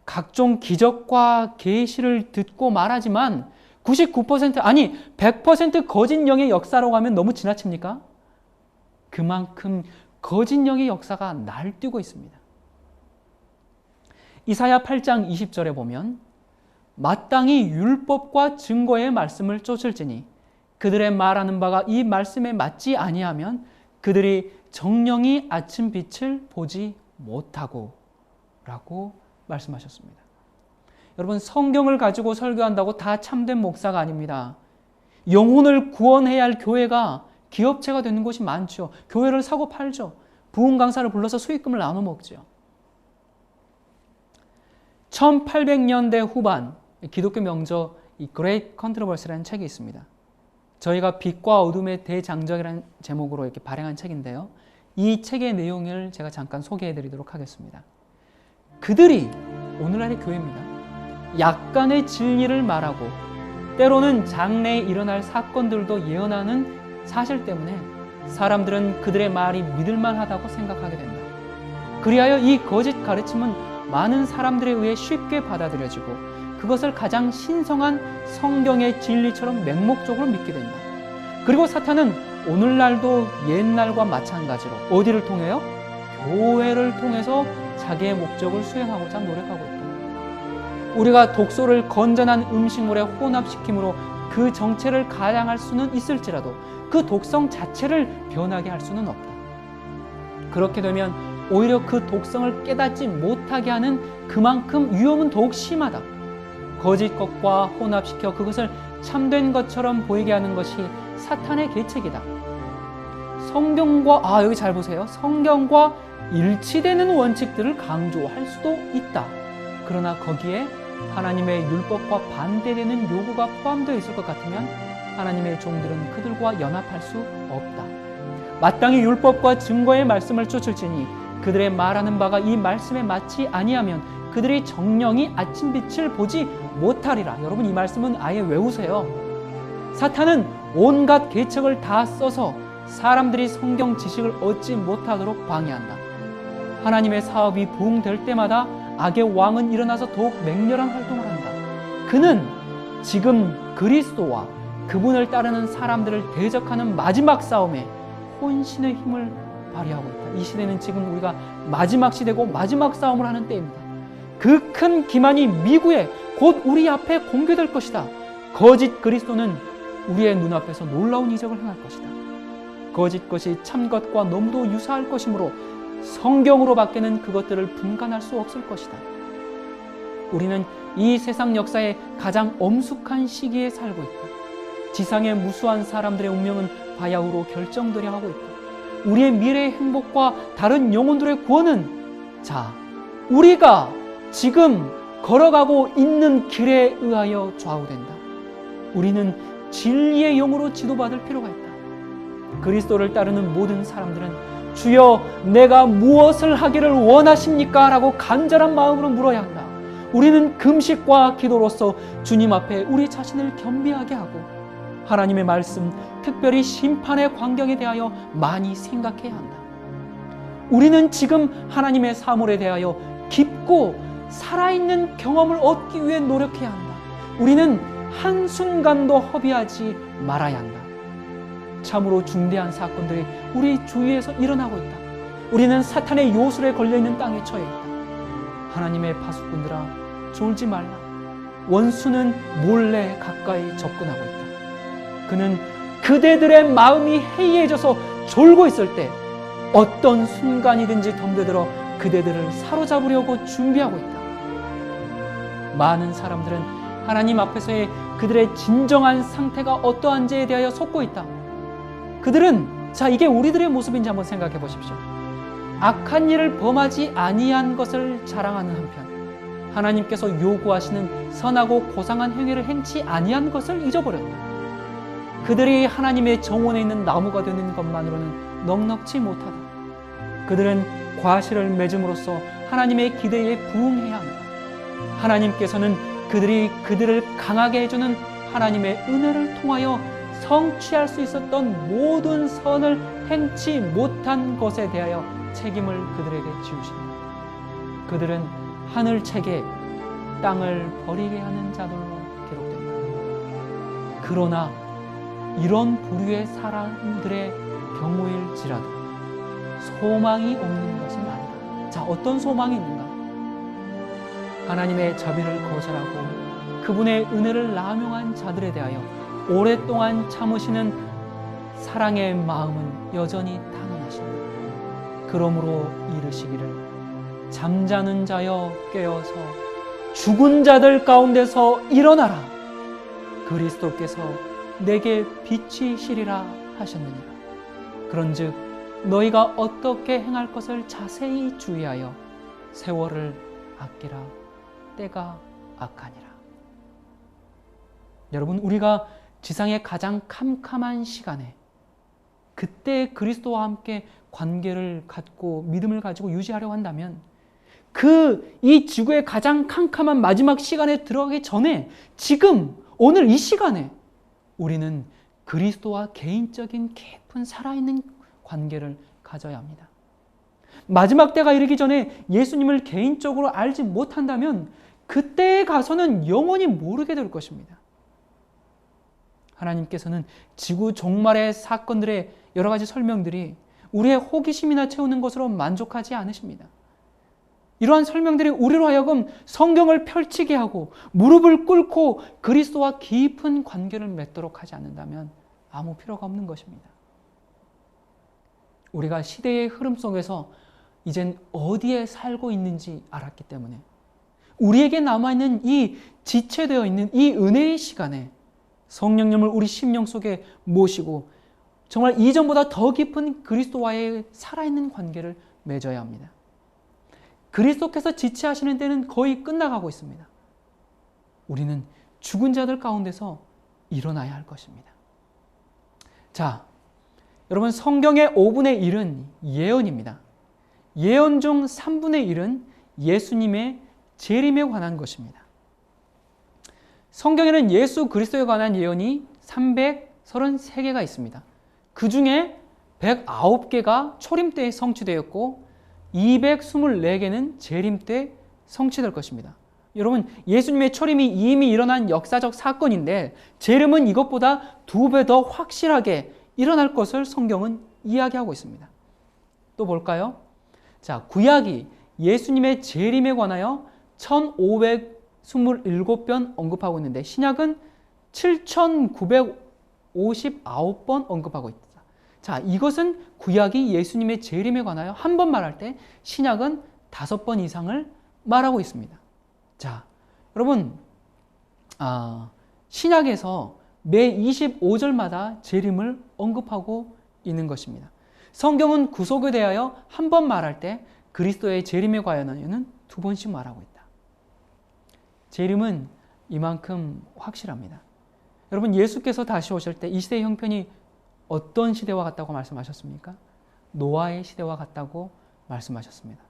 각종 기적과 계시를 듣고 말하지만 99% 아니 100% 거짓 영의 역사라고 하면 너무 지나칩니까? 그만큼 거짓 영의 역사가 날뛰고 있습니다. 이사야 8장 20절에 보면 마땅히 율법과 증거의 말씀을 쫓을지니 그들의 말하는 바가 이 말씀에 맞지 아니하면 그들이 정령이 아침 빛을 보지 못하고 라고 말씀하셨습니다. 여러분 성경을 가지고 설교한다고 다 참된 목사가 아닙니다. 영혼을 구원해야 할 교회가 기업체가 되는 곳이 많죠. 교회를 사고 팔죠. 부흥 강사를 불러서 수익금을 나눠 먹죠. 1800년대 후반 기독교 명저 Great Controversy라는 책이 있습니다. 저희가 빛과 어둠의 대장정이라는 제목으로 이렇게 발행한 책인데요. 이 책의 내용을 제가 잠깐 소개해 드리도록 하겠습니다. 그들이 오늘날의 교회입니다. 약간의 진리를 말하고 때로는 장래에 일어날 사건들도 예언하는 사실 때문에 사람들은 그들의 말이 믿을만하다고 생각하게 된다. 그리하여 이 거짓 가르침은 많은 사람들에 의해 쉽게 받아들여지고 그것을 가장 신성한 성경의 진리처럼 맹목적으로 믿게 된다. 그리고 사탄은 오늘날도 옛날과 마찬가지로 어디를 통해요? 교회를 통해서 자기의 목적을 수행하고자 노력하고 있다. 우리가 독소를 건전한 음식물에 혼합시킴으로 그 정체를 가장할 수는 있을지라도 그 독성 자체를 변하게 할 수는 없다. 그렇게 되면 오히려 그 독성을 깨닫지 못하게 하는 그만큼 위험은 더욱 심하다. 거짓 것과 혼합시켜 그것을 참된 것처럼 보이게 하는 것이 사탄의 계책이다. 성경과 여기 잘 보세요. 성경과 일치되는 원칙들을 강조할 수도 있다. 그러나 거기에 하나님의 율법과 반대되는 요구가 포함되어 있을 것 같으면 하나님의 종들은 그들과 연합할 수 없다. 마땅히 율법과 증거의 말씀을 쫓을지니 그들의 말하는 바가 이 말씀에 맞지 아니하면 그들의 정령이 아침빛을 보지 못하리라. 여러분 이 말씀은 아예 외우세요. 사탄은 온갖 계책을 다 써서 사람들이 성경 지식을 얻지 못하도록 방해한다. 하나님의 사업이 부흥될 때마다 악의 왕은 일어나서 더욱 맹렬한 활동을 한다. 그는 지금 그리스도와 그분을 따르는 사람들을 대적하는 마지막 싸움에 혼신의 힘을 발휘하고 있다. 이 시대는 지금 우리가 마지막 시대고 마지막 싸움을 하는 때입니다. 그 큰 기만이 미구에 곧 우리 앞에 공개될 것이다. 거짓 그리스도는 우리의 눈앞에서 놀라운 이적을 행할 것이다. 거짓 것이 참 것과 너무도 유사할 것이므로 성경으로 밖에는 그것들을 분간할 수 없을 것이다. 우리는 이 세상 역사의 가장 엄숙한 시기에 살고 있다. 지상의 무수한 사람들의 운명은 바야흐로 결정되려 하고 있다. 우리의 미래의 행복과 다른 영혼들의 구원은 우리가 지금 걸어가고 있는 길에 의하여 좌우된다. 우리는 진리의 영으로 지도받을 필요가 있다. 그리스도를 따르는 모든 사람들은 주여 내가 무엇을 하기를 원하십니까? 라고 간절한 마음으로 물어야 한다. 우리는 금식과 기도로서 주님 앞에 우리 자신을 겸비하게 하고 하나님의 말씀, 특별히 심판의 광경에 대하여 많이 생각해야 한다. 우리는 지금 하나님의 사물에 대하여 깊고 살아있는 경험을 얻기 위해 노력해야 한다. 우리는 한순간도 허비하지 말아야 한다. 참으로 중대한 사건들이 우리 주위에서 일어나고 있다. 우리는 사탄의 요술에 걸려있는 땅에 처해 있다. 하나님의 파수꾼들아, 졸지 말라. 원수는 몰래 가까이 접근하고 있다. 그는 그대들의 마음이 해이해져서 졸고 있을 때 어떤 순간이든지 덤벼들어 그대들을 사로잡으려고 준비하고 있다. 많은 사람들은 하나님 앞에서의 그들의 진정한 상태가 어떠한지에 대하여 속고 있다. 그들은 이게 우리들의 모습인지 한번 생각해 보십시오. 악한 일을 범하지 아니한 것을 자랑하는 한편 하나님께서 요구하시는 선하고 고상한 행위를 행치 아니한 것을 잊어버렸다. 그들이 하나님의 정원에 있는 나무가 되는 것만으로는 넉넉지 못하다. 그들은 과실을 맺음으로써 하나님의 기대에 부응해야 한다. 하나님께서는 그들을 강하게 해주는 하나님의 은혜를 통하여 성취할 수 있었던 모든 선을 행치 못한 것에 대하여 책임을 그들에게 지우신다. 그들은 하늘책에 땅을 버리게 하는 자들로 기록된다. 그러나 이런 부류의 사람들의 경우일지라도 소망이 없는 것은 아니다. 어떤 소망이 있는가? 하나님의 자비를 거절하고 그분의 은혜를 남용한 자들에 대하여 오랫동안 참으시는 사랑의 마음은 여전히 당연하십니다. 그러므로 이르시기를 잠자는 자여 깨어서 죽은 자들 가운데서 일어나라. 그리스도께서 내게 비치시리라 하셨느니라. 그런즉 너희가 어떻게 행할 것을 자세히 주의하여 세월을 아끼라. 때가 악하니라. 여러분, 우리가 지상의 가장 캄캄한 시간에 그때 그리스도와 함께 관계를 갖고 믿음을 가지고 유지하려고 한다면 이 지구의 가장 캄캄한 마지막 시간에 들어가기 전에 지금 오늘 이 시간에 우리는 그리스도와 개인적인 깊은 살아있는 관계를 가져야 합니다. 마지막 때가 이르기 전에 예수님을 개인적으로 알지 못한다면 그때에 가서는 영원히 모르게 될 것입니다. 하나님께서는 지구 종말의 사건들의 여러 가지 설명들이 우리의 호기심이나 채우는 것으로 만족하지 않으십니다. 이러한 설명들이 우리로 하여금 성경을 펼치게 하고 무릎을 꿇고 그리스도와 깊은 관계를 맺도록 하지 않는다면 아무 필요가 없는 것입니다. 우리가 시대의 흐름 속에서 이젠 어디에 살고 있는지 알았기 때문에 우리에게 남아있는 이 지체되어 있는 이 은혜의 시간에 성령님을 우리 심령 속에 모시고 정말 이전보다 더 깊은 그리스도와의 살아있는 관계를 맺어야 합니다. 그리스도께서 지체하시는 때는 거의 끝나가고 있습니다. 우리는 죽은 자들 가운데서 일어나야 할 것입니다. 자, 여러분, 성경의 5분의 1은 예언입니다. 예언 중 3분의 1은 예수님의 재림에 관한 것입니다. 성경에는 예수 그리스도에 관한 예언이 333개가 있습니다. 그 중에 109개가 초림 때에 성취되었고 224개는 재림 때 성취될 것입니다. 여러분, 예수님의 초림이 이미 일어난 역사적 사건인데 재림은 이것보다 2배 더 확실하게 일어날 것을 성경은 이야기하고 있습니다. 또 볼까요? 자, 구약이 예수님의 재림에 관하여 1527번 언급하고 있는데 신약은 7959번 언급하고 있다. 자, 이것은 구약이 예수님의 재림에 관하여 한 번 말할 때 신약은 5번 이상을 말하고 있습니다. 자, 여러분, 신약에서 매 25절마다 재림을 언급하고 있는 것입니다. 성경은 구속에 대하여 한 번 말할 때 그리스도의 재림에 관하여는 2번씩 말하고 있다. 재림은 이만큼 확실합니다. 여러분, 예수께서 다시 오실 때 이 시대의 형편이 어떤 시대와 같다고 말씀하셨습니까? 노아의 시대와 같다고 말씀하셨습니다.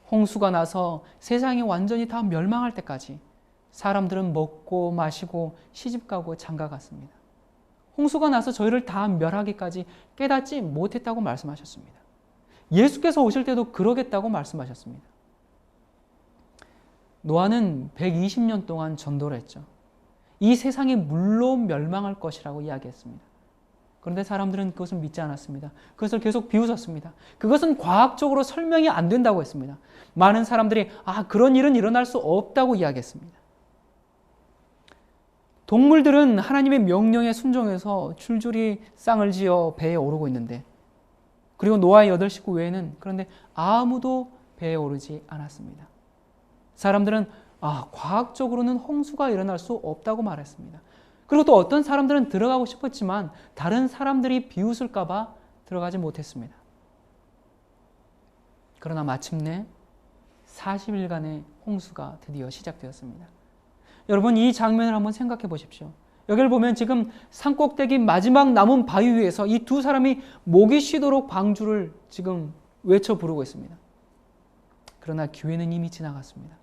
홍수가 나서 세상이 완전히 다 멸망할 때까지 사람들은 먹고 마시고 시집가고 장가갔습니다. 홍수가 나서 저희를 다 멸하기까지 깨닫지 못했다고 말씀하셨습니다. 예수께서 오실 때도 그러겠다고 말씀하셨습니다. 노아는 120년 동안 전도를 했죠. 이 세상이 물로 멸망할 것이라고 이야기했습니다. 그런데 사람들은 그것을 믿지 않았습니다. 그것을 계속 비웃었습니다. 그것은 과학적으로 설명이 안 된다고 했습니다. 많은 사람들이 그런 일은 일어날 수 없다고 이야기했습니다. 동물들은 하나님의 명령에 순종해서 줄줄이 쌍을 지어 배에 오르고 있는데 그리고 노아의 8식구 외에는 그런데 아무도 배에 오르지 않았습니다. 사람들은 과학적으로는 홍수가 일어날 수 없다고 말했습니다. 그리고 또 어떤 사람들은 들어가고 싶었지만 다른 사람들이 비웃을까 봐 들어가지 못했습니다. 그러나 마침내 40일간의 홍수가 드디어 시작되었습니다. 여러분, 이 장면을 한번 생각해 보십시오. 여기를 보면 지금 산꼭대기 마지막 남은 바위 위에서 이 두 사람이 목이 쉬도록 방주를 지금 외쳐 부르고 있습니다. 그러나 기회는 이미 지나갔습니다.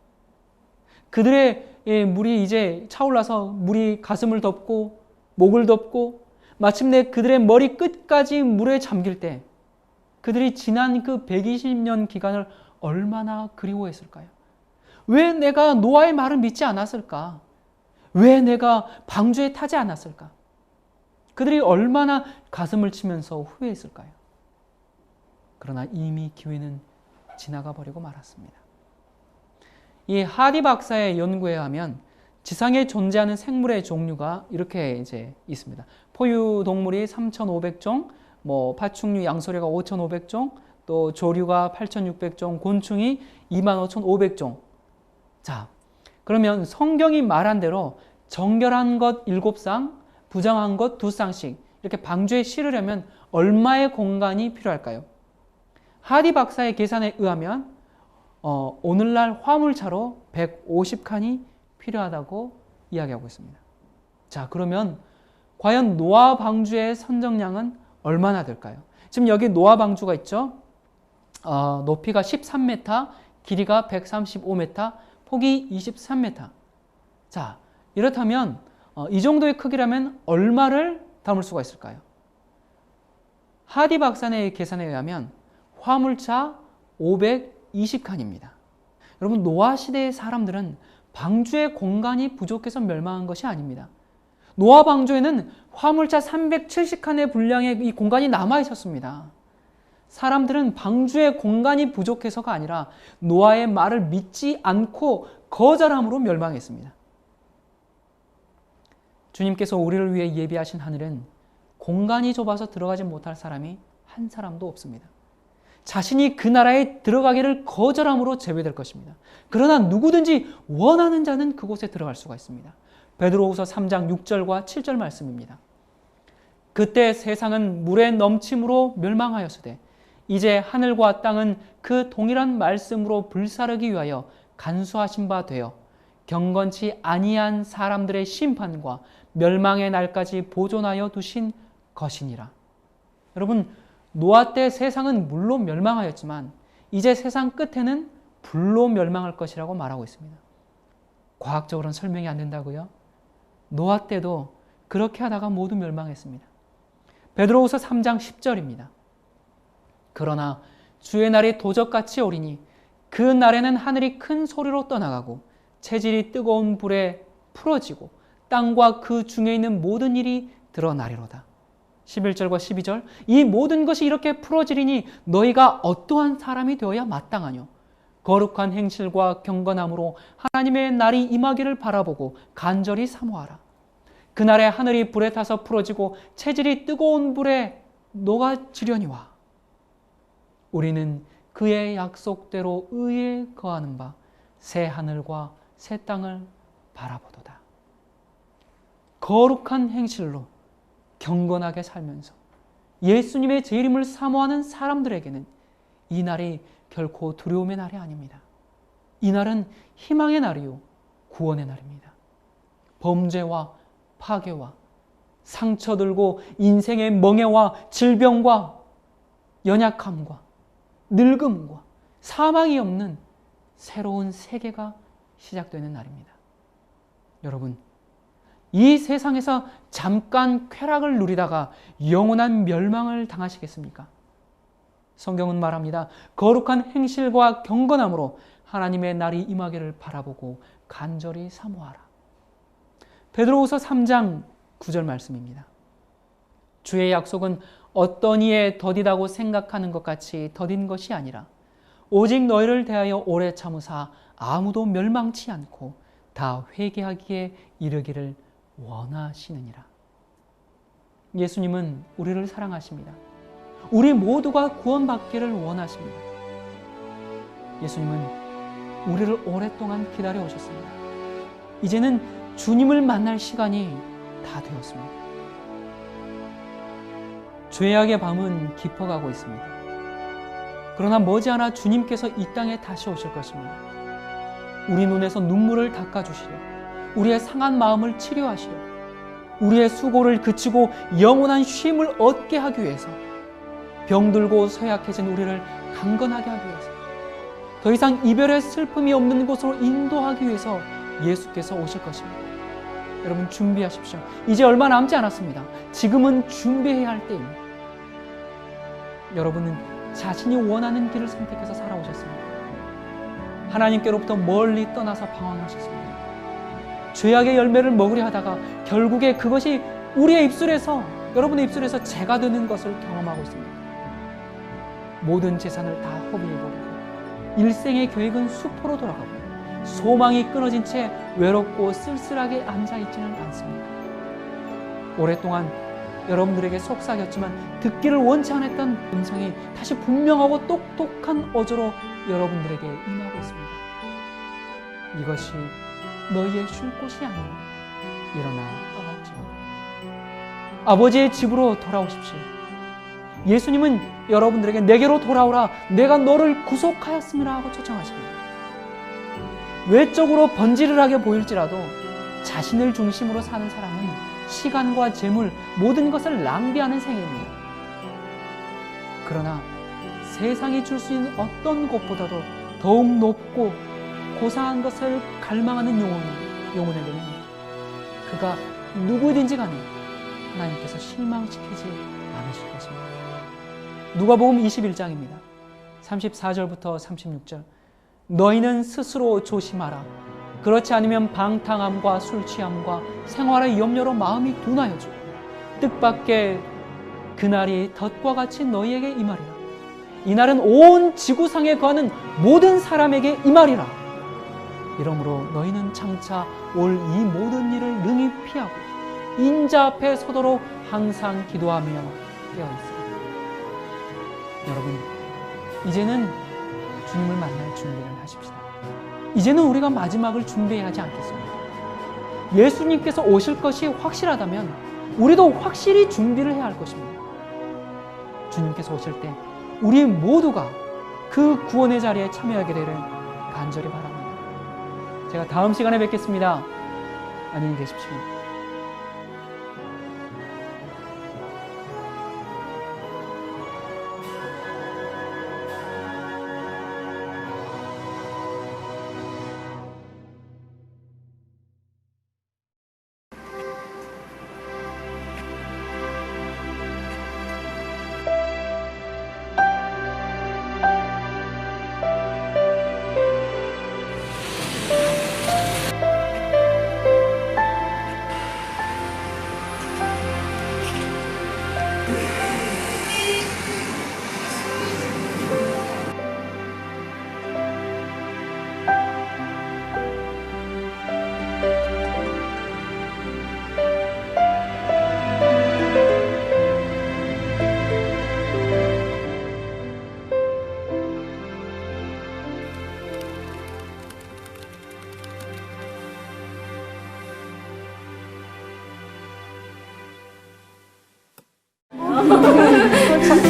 그들의 물이 이제 차올라서 물이 가슴을 덮고 목을 덮고 마침내 그들의 머리 끝까지 물에 잠길 때 그들이 지난 그 120년 기간을 얼마나 그리워했을까요? 왜 내가 노아의 말을 믿지 않았을까? 왜 내가 방주에 타지 않았을까? 그들이 얼마나 가슴을 치면서 후회했을까요? 그러나 이미 기회는 지나가 버리고 말았습니다. 이 하디 박사의 연구에 하면 지상에 존재하는 생물의 종류가 이렇게 이제 있습니다. 포유 동물이 3,500종, 파충류, 양서류가 5,500종, 또 조류가 8,600종, 곤충이 25,500종. 자, 그러면 성경이 말한 대로 정결한 것 7상, 부정한 것 2쌍씩 이렇게 방주에 실으려면 얼마의 공간이 필요할까요? 하디 박사의 계산에 의하면 오늘날 화물차로 150칸이 필요하다고 이야기하고 있습니다. 자, 그러면 과연 노아 방주의 선정량은 얼마나 될까요? 지금 여기 노아 방주가 있죠. 높이가 13m, 길이가 135m, 폭이 23m. 자, 이렇다면 이 정도의 크기라면 얼마를 담을 수가 있을까요? 하디 박사의 계산에 의하면 화물차 520칸입니다. 여러분, 노아 시대의 사람들은 방주의 공간이 부족해서 멸망한 것이 아닙니다. 노아 방주에는 화물차 370칸의 분량의 이 공간이 남아 있었습니다. 사람들은 방주의 공간이 부족해서가 아니라 노아의 말을 믿지 않고 거절함으로 멸망했습니다. 주님께서 우리를 위해 예비하신 하늘은 공간이 좁아서 들어가지 못할 사람이 한 사람도 없습니다. 자신이 그 나라에 들어가기를 거절함으로 제외될 것입니다. 그러나 누구든지 원하는 자는 그곳에 들어갈 수가 있습니다. 베드로후서 3장 6절과 7절 말씀입니다. 그때 세상은 물의 넘침으로 멸망하였으되 이제 하늘과 땅은 그 동일한 말씀으로 불사르기 위하여 간수하신 바 되어 경건치 아니한 사람들의 심판과 멸망의 날까지 보존하여 두신 것이니라. 여러분, 노아 때 세상은 물로 멸망하였지만 이제 세상 끝에는 불로 멸망할 것이라고 말하고 있습니다. 과학적으로는 설명이 안 된다고요? 노아 때도 그렇게 하다가 모두 멸망했습니다. 베드로후서 3장 10절입니다. 그러나 주의 날이 도적같이 오리니 그 날에는 하늘이 큰 소리로 떠나가고 체질이 뜨거운 불에 풀어지고 땅과 그 중에 있는 모든 일이 드러나리로다. 11절과 12절, 이 모든 것이 이렇게 풀어지리니 너희가 어떠한 사람이 되어야 마땅하뇨? 거룩한 행실과 경건함으로 하나님의 날이 임하기를 바라보고 간절히 사모하라. 그날에 하늘이 불에 타서 풀어지고 체질이 뜨거운 불에 녹아지려니와 우리는 그의 약속대로 의에 거하는 바 새 하늘과 새 땅을 바라보도다. 거룩한 행실로 경건하게 살면서 예수님의 재림을 사모하는 사람들에게는 이 날이 결코 두려움의 날이 아닙니다. 이 날은 희망의 날이요 구원의 날입니다. 범죄와 파괴와 상처들고 인생의 멍해와 질병과 연약함과 늙음과 사망이 없는 새로운 세계가 시작되는 날입니다. 여러분, 이 세상에서 잠깐 쾌락을 누리다가 영원한 멸망을 당하시겠습니까? 성경은 말합니다. 거룩한 행실과 경건함으로 하나님의 날이 임하기를 바라보고 간절히 사모하라. 베드로후서 3장 9절 말씀입니다. 주의 약속은 어떤 이에 더디다고 생각하는 것 같이 더딘 것이 아니라 오직 너희를 대하여 오래 참으사 아무도 멸망치 않고 다 회개하기에 이르기를 원하시느니라. 예수님은 우리를 사랑하십니다. 우리 모두가 구원받기를 원하십니다. 예수님은 우리를 오랫동안 기다려 오셨습니다. 이제는 주님을 만날 시간이 다 되었습니다. 죄악의 밤은 깊어가고 있습니다. 그러나 머지않아 주님께서 이 땅에 다시 오실 것입니다. 우리 눈에서 눈물을 닦아주시려, 우리의 상한 마음을 치료하시려, 우리의 수고를 그치고 영원한 쉼을 얻게 하기 위해서, 병들고 쇠약해진 우리를 강건하게 하기 위해서, 더 이상 이별의 슬픔이 없는 곳으로 인도하기 위해서 예수께서 오실 것입니다. 여러분, 준비하십시오. 이제 얼마 남지 않았습니다. 지금은 준비해야 할 때입니다. 여러분은 자신이 원하는 길을 선택해서 살아오셨습니다. 하나님께로부터 멀리 떠나서 방황하셨습니다. 죄악의 열매를 먹으려 하다가 결국에 그것이 우리의 입술에서, 여러분의 입술에서 재가 되는 것을 경험하고 있습니다. 모든 재산을 다 허비해버리고 일생의 계획은 수포로 돌아가고 소망이 끊어진 채 외롭고 쓸쓸하게 앉아있지는 않습니다. 오랫동안 여러분들에게 속삭였지만 듣기를 원치 않았던 음성이 다시 분명하고 똑똑한 어조로 여러분들에게 임하고 있습니다. 이것이 너희의 쉴 곳이 아니오. 일어나 떠날지어다. 아버지의 집으로 돌아오십시오. 예수님은 여러분들에게 내게로 돌아오라, 내가 너를 구속하였음이라 하고 초청하십니다. 외적으로 번지르르하게 보일지라도 자신을 중심으로 사는 사람은 시간과 재물, 모든 것을 낭비하는 생애입니다. 그러나 세상이 줄 수 있는 어떤 것보다도 더욱 높고 고상한 것을 갈망하는 영혼에게는 그가 누구든지 간에 하나님께서 실망시키지 않으실 것입니다. 누가복음 21장입니다. 34절부터 36절. 너희는 스스로 조심하라. 그렇지 않으면 방탕함과 술취함과 생활의 염려로 마음이 둔하여지고 뜻밖의 그날이 덫과 같이 너희에게 임하리라. 이날은 온 지구상에 거하는 모든 사람에게 임하리라. 이러므로 너희는 장차 올 이 모든 일을 능히 피하고 인자 앞에 서도록 항상 기도하며 깨어있으라. 여러분, 이제는 주님을 만날 준비를 하십시다. 이제는 우리가 마지막을 준비해야 하지 않겠습니까? 예수님께서 오실 것이 확실하다면 우리도 확실히 준비를 해야 할 것입니다. 주님께서 오실 때 우리 모두가 그 구원의 자리에 참여하게 되기를 간절히 바랍니다. 제가 다음 시간에 뵙겠습니다. 안녕히 계십시오.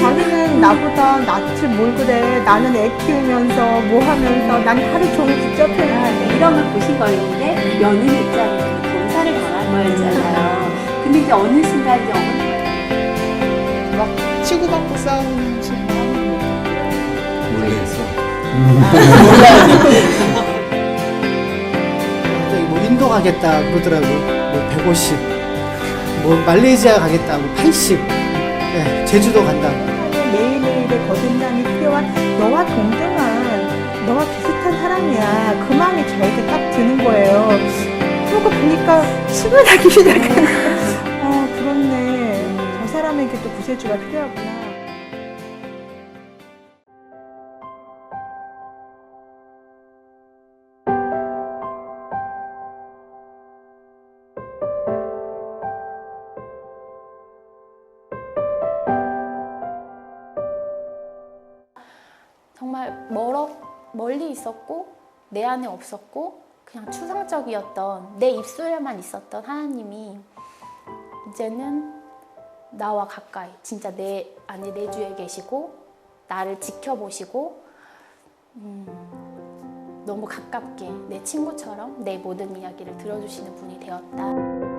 자기는 나보다 낯을 뭘 그래. 나는 애 키우면서 뭐 하면서 난 하루 종일 붙잡혀야 이런 걸 보신 거였는데 며느리 입장에서 검사를 당한 거였잖아요. 근데 이제 어느 순간 이제 어머니 막 치고받고 싸우는 지금 모르겠어. 저기 뭐 인도 가겠다 그러더라고. 뭐 150, 뭐 말레이시아 가겠다, 뭐 80, 네, 제주도 간다. 매일매일의 거듭남이 필요한 너와 동등한 너와 비슷한 사람이야. 그 마음이 저에게 딱 드는 거예요. 그러고 보니까 친근하기 시작하는 그렇네. 저 사람에게 또 구세주가 필요하구나. 정말 멀리 있었고 내 안에 없었고 그냥 추상적이었던 내 입술에만 있었던 하나님이 이제는 나와 가까이 진짜 내 안에 내주에 계시고 나를 지켜보시고 너무 가깝게 내 친구처럼 내 모든 이야기를 들어주시는 분이 되었다.